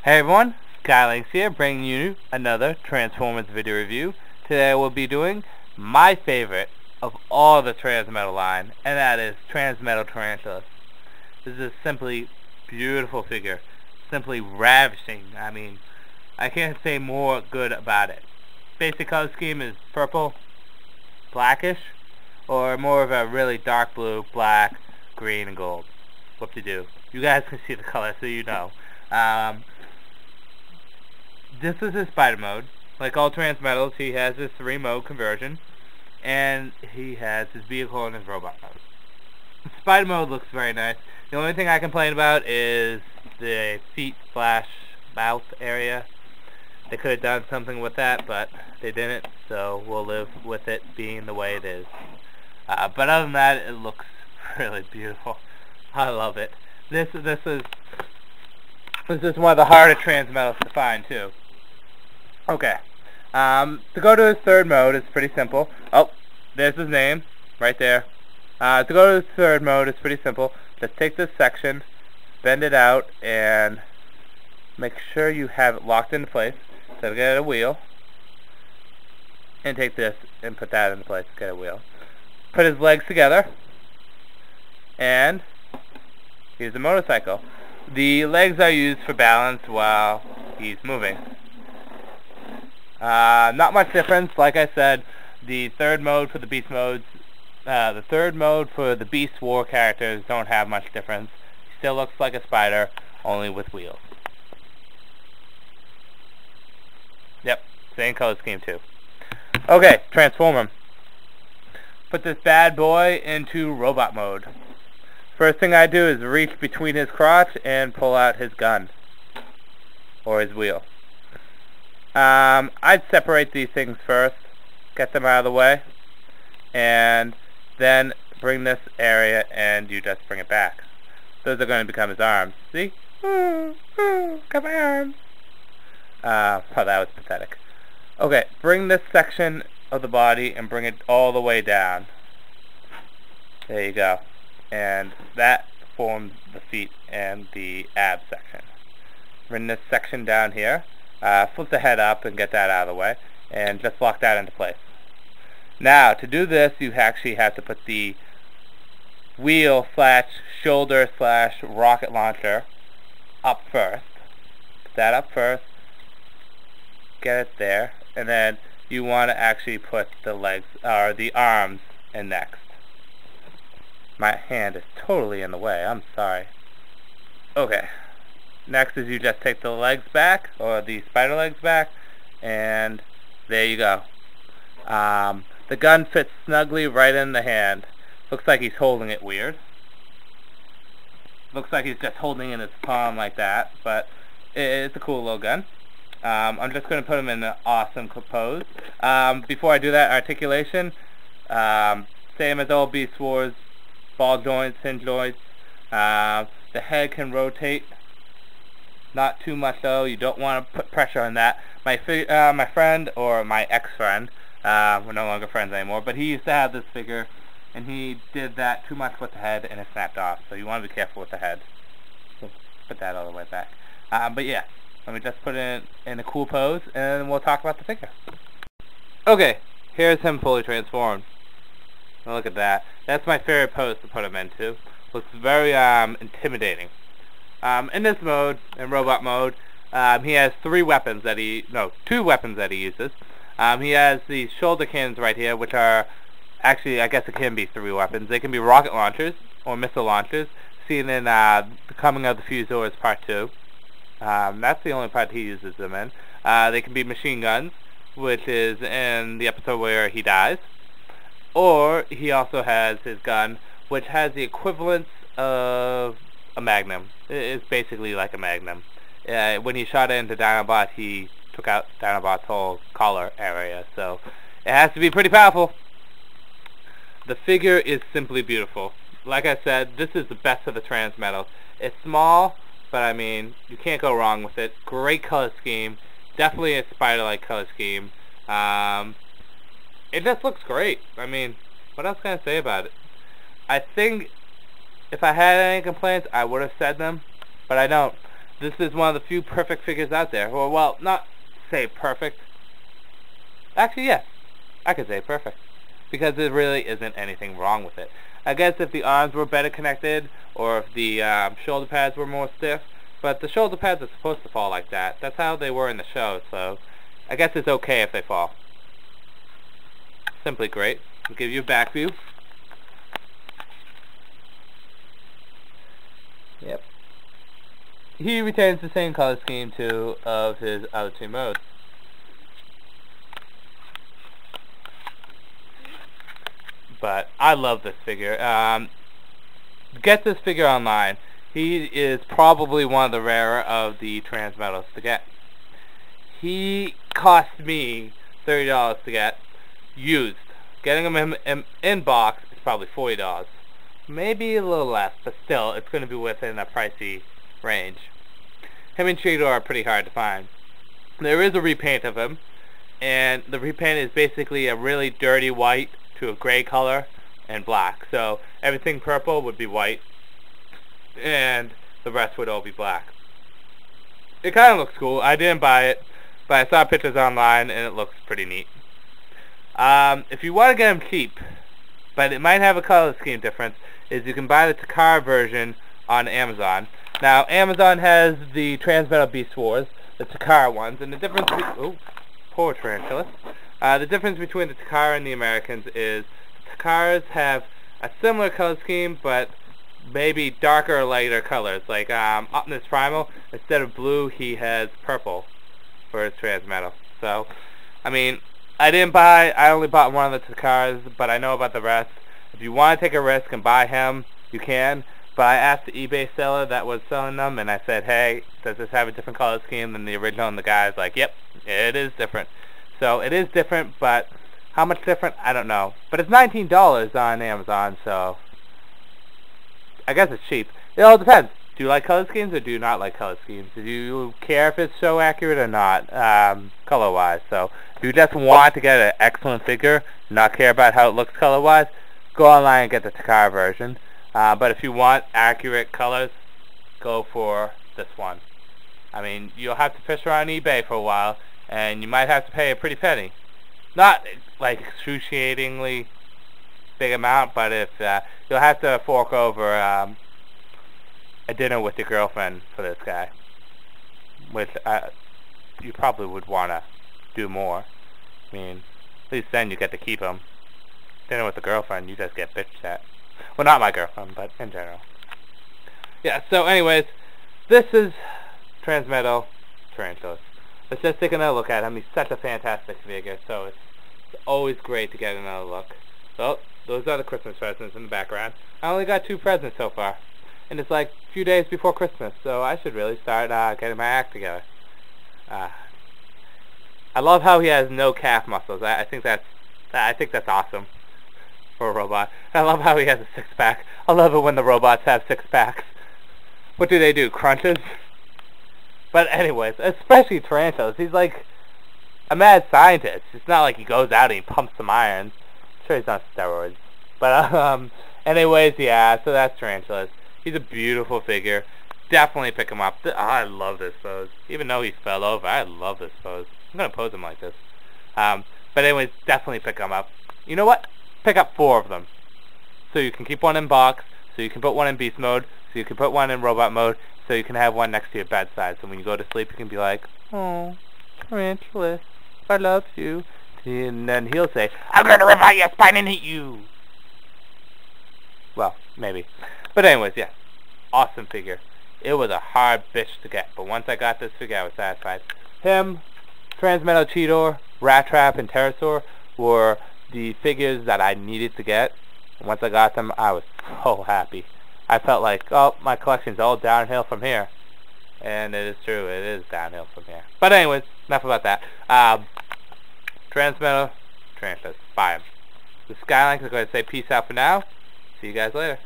Hey everyone, Skylinks here, bringing you another Transformers video review. Today we'll be doing my favorite of all the transmetal line, and that is transmetal Tarantulas. This is a simply beautiful figure, simply ravishing. I mean, I can't say more good about it. Basic color scheme is purple, blackish, or more of a really dark blue, black, green, and gold. Whoop-de-doo. You guys can see the color, so you know. This is his spider mode. Like all transmetals, he has his 3-mode conversion, and he has his vehicle and his robot mode. Spider mode looks very nice. The only thing I complain about is the feet/mouth area. They could have done something with that, but they didn't, so we'll live with it being the way it is. But other than that, it looks really beautiful. I love it. This is one of the harder transmetals to find too. Okay. To go to his 3rd mode is pretty simple. Oh, there's his name right there. To go to his 3rd mode is pretty simple. Just take this section, bend it out, and make sure you have it locked into place. So get a wheel, and take this and put that into place. Get a wheel. Put his legs together, and here's a motorcycle. The legs are used for balance while he's moving. Not much difference. Like I said, the 3rd mode for the Beast modes, the 3rd mode for the Beast War characters don't have much difference. He still looks like a spider, only with wheels. Yep, same color scheme too. Okay, transform him. Put this bad boy into robot mode. First thing I do is reach between his crotch and pull out his gun. Or his wheel. I'd separate these things first. Get them out of the way. And then bring this area and you just bring it back. Those are going to become his arms. See? Ooh, ooh, got my arms. Oh, that was pathetic. Okay, bring this section of the body and bring it all the way down. There you go. And that forms the feet and the ab section. Bring this section down here, flip the head up and get that out of the way, and just lock that into place. Now, to do this, you actually have to put the wheel/shoulder/rocket launcher up first. Put that up first, get it there, and then you want to actually put the legs, or the arms, in next. My hand is totally in the way. I'm sorry. Okay. Next is you just take the legs back, or the spider legs back, and there you go. The gun fits snugly right in the hand. Looks like he's holding it weird. Looks like he's just holding it in his palm like that, but it's a cool little gun. I'm just going to put him in an awesome pose. Before I do that, articulation, same as all Beast Wars. Ball joints, hinge joints. The head can rotate. Not too much though. You don't want to put pressure on that. My friend, or my ex-friend, we're no longer friends anymore, but he used to have this figure, and he did that too much with the head, and it snapped off. So you want to be careful with the head. So put that all the way back. But yeah, let me just put it in a cool pose, and we'll talk about the figure. Okay, here's him fully transformed. Now look at that. That's my favorite pose to put him into. Looks very intimidating. In this mode, in robot mode, he has 2 weapons that he uses. He has these shoulder cannons right here, which are actually, I guess it can be 3 weapons. They can be rocket launchers or missile launchers, seen in the Coming of the Fusors Part 2. That's the only part he uses them in. They can be machine guns, which is in the episode where he dies. Or he also has his gun, which has the equivalence of a magnum. It's basically like a magnum. When he shot it into Dinobot, he took out Dinobot's whole collar area, so it has to be pretty powerful. The figure is simply beautiful. Like I said, this is the best of the transmetals. It's small, but I mean, you can't go wrong with it. Great color scheme. Definitely a spider-like color scheme. It just looks great. I mean, what else can I say about it? I think if I had any complaints, I would have said them, but I don't. this is one of the few perfect figures out there. Or, well, not say perfect. Actually, yes, I could say perfect. Because there really isn't anything wrong with it. I guess if the arms were better connected, or if the shoulder pads were more stiff, but the shoulder pads are supposed to fall like that. That's how they were in the show, so I guess it's okay if they fall. Simply great. I'll give you a back view. Yep. He retains the same color scheme too of his other two modes. But I love this figure. Get this figure online. He is probably one of the rarer of the transmetals to get. He cost me $30 to get used. Getting him in box is probably $40. Maybe a little less, but still, it's going to be within a pricey range. Him and Cheetor are pretty hard to find. There is a repaint of him, and the repaint is basically a really dirty white to a gray color and black. So everything purple would be white, and the rest would all be black. It kind of looks cool. I didn't buy it, but I saw pictures online, and it looks pretty neat. If you want to get him cheap, but it might have a color scheme difference, is you can buy the Takara version on Amazon. Now, Amazon has the Transmetal Beast Wars, the Takara ones, and the difference between... Oh, poor Tarantulas. The difference between the Takara and the Americans is the Takaras have a similar color scheme, but maybe darker or lighter colors. Like Optimus Primal, instead of blue, he has purple for his Transmetal. So, I mean, I only bought one of the Takaras, but I know about the rest. If you want to take a risk and buy him, you can. But I asked the eBay seller that was selling them, and I said, hey, does this have a different color scheme than the original? And the guy's like, yep, it is different. So it is different, but how much different? I don't know. But it's $19 on Amazon, so I guess it's cheap. It all depends. Do you like color schemes or do you not like color schemes? Do you care if it's so accurate or not, color-wise? So if you just want to get an excellent figure, not care about how it looks color-wise, go online and get the Takara version. But if you want accurate colors, go for this one. I mean, you'll have to fish around eBay for a while, and you might have to pay a pretty penny. Not like excruciatingly big amount, but if you'll have to fork over a dinner with your girlfriend for this guy, which you probably would want to do more. I mean, at least then you get to keep him. Dinner with the girlfriend, you just get bitched at. Well, not my girlfriend, but in general. Yeah, so anyways, this is Transmetal Tarantulas. Let's just take another look at him. He's such a fantastic figure, so it's always great to get another look. So, those are the Christmas presents in the background. I only got 2 presents so far. And it's like a few days before Christmas, so I should really start getting my act together. I love how he has no calf muscles. I think that's awesome for a robot. I love how he has a 6-pack. I love it when the robots have 6-packs. What do? Crunches? But anyways, especially Tarantulas. He's like a mad scientist. It's not like he goes out and he pumps some irons. I'm sure he's on steroids. But anyways, yeah, so that's Tarantulas. He's a beautiful figure. Definitely pick him up. I love this pose. Even though he fell over, I love this pose. I'm going to pose him like this. But anyways, definitely pick him up. You know what? Pick up 4 of them. So you can keep one in box, so you can put one in beast mode, so you can put one in robot mode, so you can have one next to your bedside. So when you go to sleep, you can be like, oh, Tarantulas, I love you. And then he'll say, I'm going to rip out your spine and eat you. Well, maybe. But anyways, yeah. Awesome figure. It was a hard bitch to get, but once I got this figure, I was satisfied. Him, Transmetal Cheetor, Rat Trap, and Pterosaur were the figures that I needed to get. And once I got them, I was so happy. I felt like, oh, my collection's all downhill from here. And it is true, it is downhill from here. But anyways, enough about that. Transmetal Tarantulas. Buy them. The Skylink is going to say peace out for now. See you guys later.